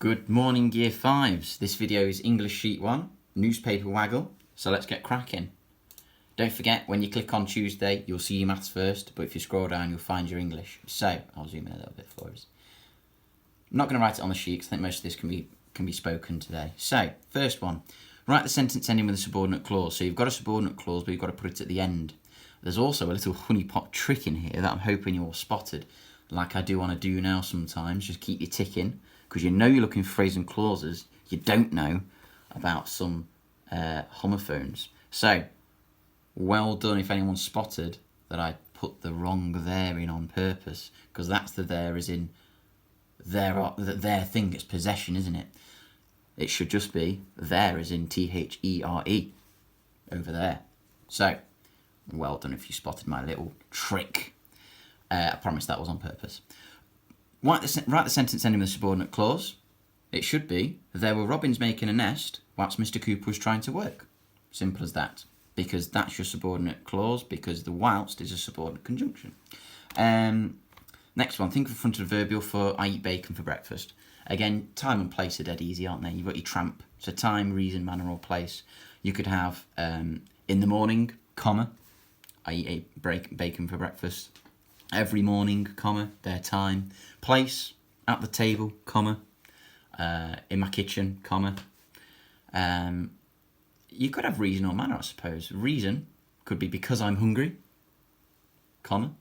Good morning, Year 5s. This video is English Sheet 1, Newspaper Waggle, so let's get cracking. Don't forget, when you click on Tuesday, you'll see your maths first, but if you scroll down, you'll find your English. So, I'll zoom in a little bit for us. I'm not going to write it on the sheet, because I think most of this can be spoken today. So, first one, write the sentence ending with a subordinate clause. So you've got a subordinate clause, but you've got to put it at the end. There's also a little honeypot trick in here that I'm hoping you all spotted, like I do on a do now sometimes. Just keep you ticking, because you know you're looking for phrases and clauses. You don't know about some homophones. So, well done if anyone spotted that I put the wrong there in on purpose, because that's the there as in their thing, it's possession, isn't it? It should just be there as in THERE over there. So, well done if you spotted my little trick. I promise that was on purpose. Write the sentence ending with a subordinate clause. It should be, there were robins making a nest whilst Mr. Cooper was trying to work. Simple as that. Because that's your subordinate clause, because the whilst is a subordinate conjunction. Next one, think of a fronted adverbial for I eat bacon for breakfast. Again, time and place are dead easy, aren't they? You've got your tramp. So time, reason, manner or place. You could have in the morning, comma, I eat bacon for breakfast. Every morning, comma, their time. Place, at the table, comma, in my kitchen, comma. You could have reason or manner, I suppose. Reason could be because I'm hungry, comma.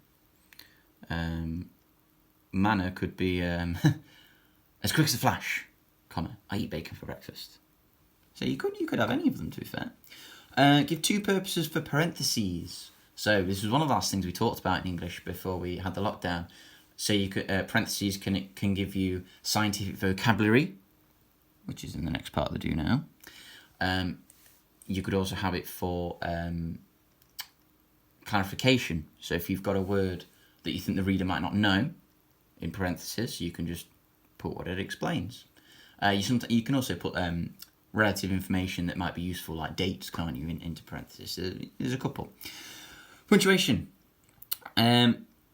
Manner could be as quick as a flash, comma, I eat bacon for breakfast. So you could have any of them, to be fair. Give two purposes for parentheses. So this was one of the last things we talked about in English before we had the lockdown. So you could parentheses can give you scientific vocabulary, which is in the next part of the do now. You could also have it for clarification. So if you've got a word that you think the reader might not know, in parentheses, you can just put what it explains. You can also put relative information that might be useful, like dates, can't you, into parentheses. There's a couple. Punctuation.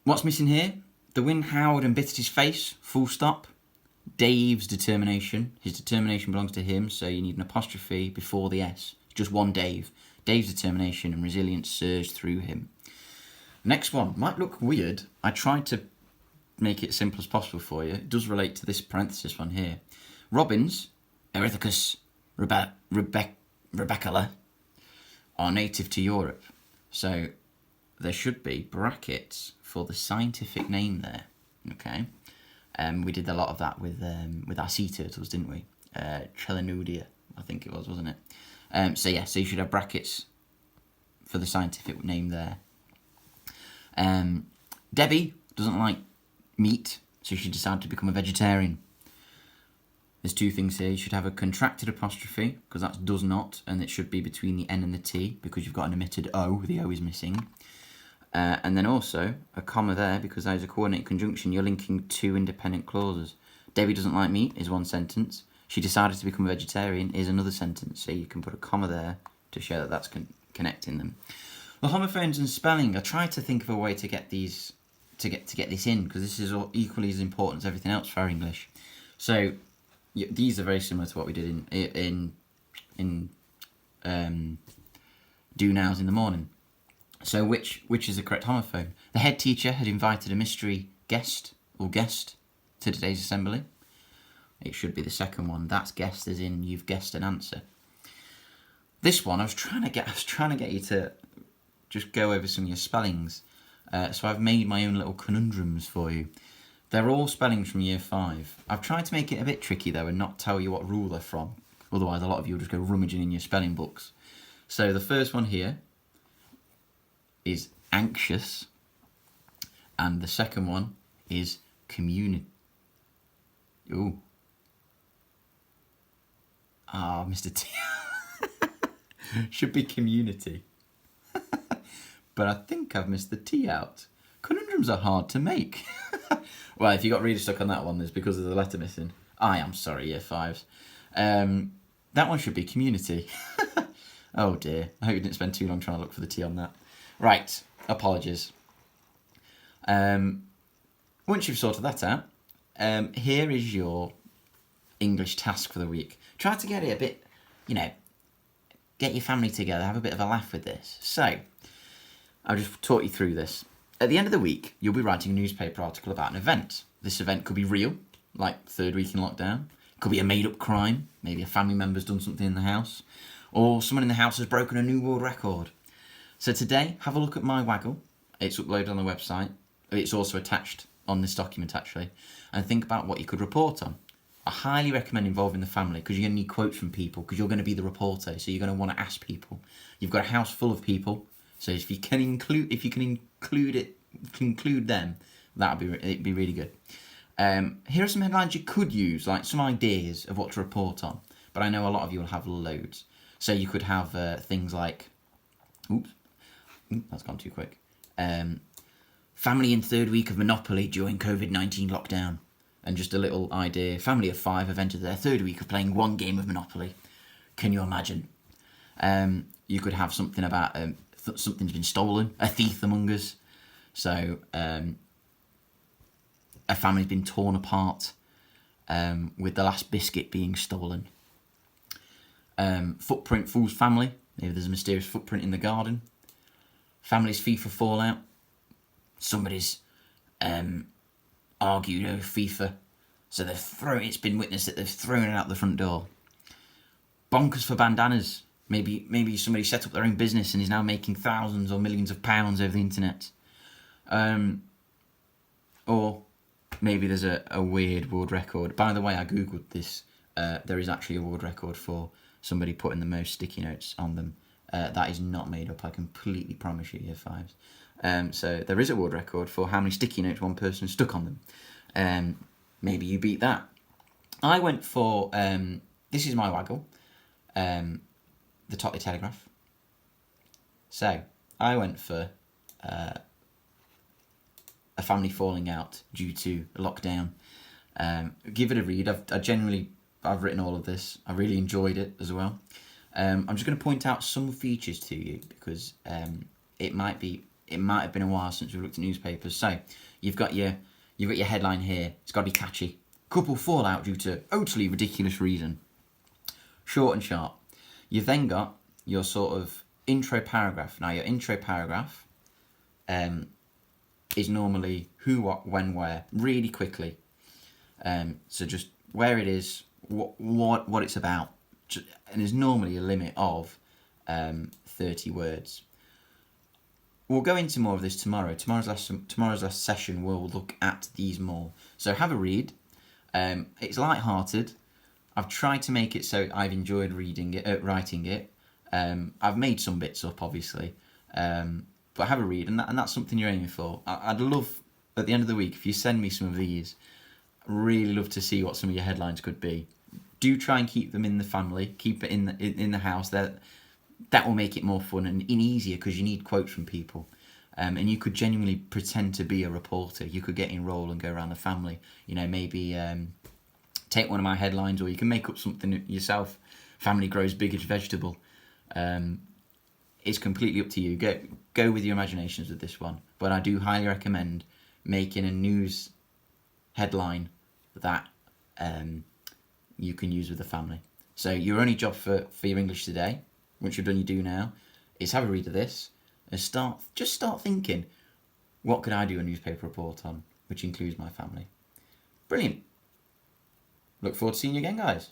What's missing here? The wind howled and bit at his face, full stop. Dave's determination. His determination belongs to him, so you need an apostrophe before the S. Just one Dave. Dave's determination and resilience surged through him. Next one. Might look weird. I tried to make it as simple as possible for you. It does relate to this parenthesis one here. Robins, Erithacus rebecula, are native to Europe. So there should be brackets for the scientific name there. Okay. We did a lot of that with our sea turtles, didn't we? Chelanudia, I think it was, wasn't it? So you should have brackets for the scientific name there. Debbie doesn't like meat, so she decided to become a vegetarian. There's two things here. You should have a contracted apostrophe, because that's does not, and it should be between the N and the T, because you've got an omitted O, the O is missing. And then also a comma there, because that is a coordinate conjunction. You're linking two independent clauses. Debbie doesn't like meat is one sentence. She decided to become a vegetarian is another sentence. So you can put a comma there to show that that's connecting them. Well, homophones and spelling. I tried to think of a way to get these to get this in, because this is equally as important as everything else for our English. So these are very similar to what we did in do nows in the morning. So which is the correct homophone? The head teacher had invited a mystery guest to today's assembly. It should be the second one. That's guessed as in you've guessed an answer. This one I was trying to get you to just go over some of your spellings. So I've made my own little conundrums for you. They're all spellings from Year 5. I've tried to make it a bit tricky though and not tell you what rule they're from. Otherwise a lot of you will just go rummaging in your spelling books. So the first one here is anxious, and the second one is community. Ooh. Ah, Mr. T. Should be community. But I think I've missed the T out. Conundrums are hard to make. Well, if you got really stuck on that one, it's because there's a letter missing. I am sorry, Year 5s. That one should be community. Oh dear. I hope you didn't spend too long trying to look for the T on that. Right, apologies. Once you've sorted that out, here is your English task for the week. Try to get it a bit, get your family together, have a bit of a laugh with this. So, I'll just talk you through this. At the end of the week, you'll be writing a newspaper article about an event. This event could be real, like third week in lockdown. It could be a made-up crime. Maybe a family member's done something in the house. Or someone in the house has broken a new world record. So today, have a look at my WAGOLL. It's uploaded on the website. It's also attached on this document, actually. And think about what you could report on. I highly recommend involving the family because you're going to need quotes from people because you're going to be the reporter. So you're going to want to ask people. You've got a house full of people. So if you can include them, it'd be really good. Here are some headlines you could use, like some ideas of what to report on. But I know a lot of you will have loads. So you could have things like, that's gone too quick. Family in third week of Monopoly during COVID-19 lockdown. And just a little idea. Family of 5 have entered their third week of playing one game of Monopoly. Can you imagine? You could have something about something's been stolen. A thief among us. So a family's been torn apart with the last biscuit being stolen. Footprint fools family. Maybe there's a mysterious footprint in the garden. Family's FIFA fallout. Somebody's argued over FIFA, so it's been witnessed that they've thrown it out the front door. Bonkers for bandanas. Maybe somebody set up their own business and is now making thousands or millions of pounds over the internet. Or maybe there's a weird world record. By the way, I googled this. There is actually a world record for somebody putting the most sticky notes on them. That is not made up, I completely promise you, year 5s. So there is a world record for how many sticky notes one person stuck on them. Maybe you beat that. I went for, this is my WAGOLL, the Totley Telegraph. So I went for a family falling out due to a lockdown. Give it a read. I've written all of this. I really enjoyed it as well. I'm just going to point out some features to you because it might have been a while since we've looked at newspapers. So you've got your headline here. It's got to be catchy. Couple fall out due to utterly ridiculous reason. Short and sharp. You've then got your sort of intro paragraph. Now your intro paragraph is normally who, what, when, where, really quickly. So just where it is, what it's about, and there's normally a limit of 30 words. We'll go into more of this tomorrow. Tomorrow's last session will look at these more. So have a read. It's light-hearted. I've tried to make it so I've enjoyed writing it. I've made some bits up, obviously, but have a read, and that's something you're aiming for. I'd love, at the end of the week, if you send me some of these, I'd really love to see what some of your headlines could be. Do try and keep them in the family, keep it in the house. That will make it more fun and easier because you need quotes from people. And you could genuinely pretend to be a reporter. You could get in role and go around the family. Maybe take one of my headlines, or you can make up something yourself. Family grows big as vegetable. It's completely up to you. Go with your imaginations with this one. But I do highly recommend making a news headline that you can use with the family. So your only job for your English today, once you've done your do now, is have a read of this and start thinking, what could I do a newspaper report on, which includes my family. Brilliant. Look forward to seeing you again, guys.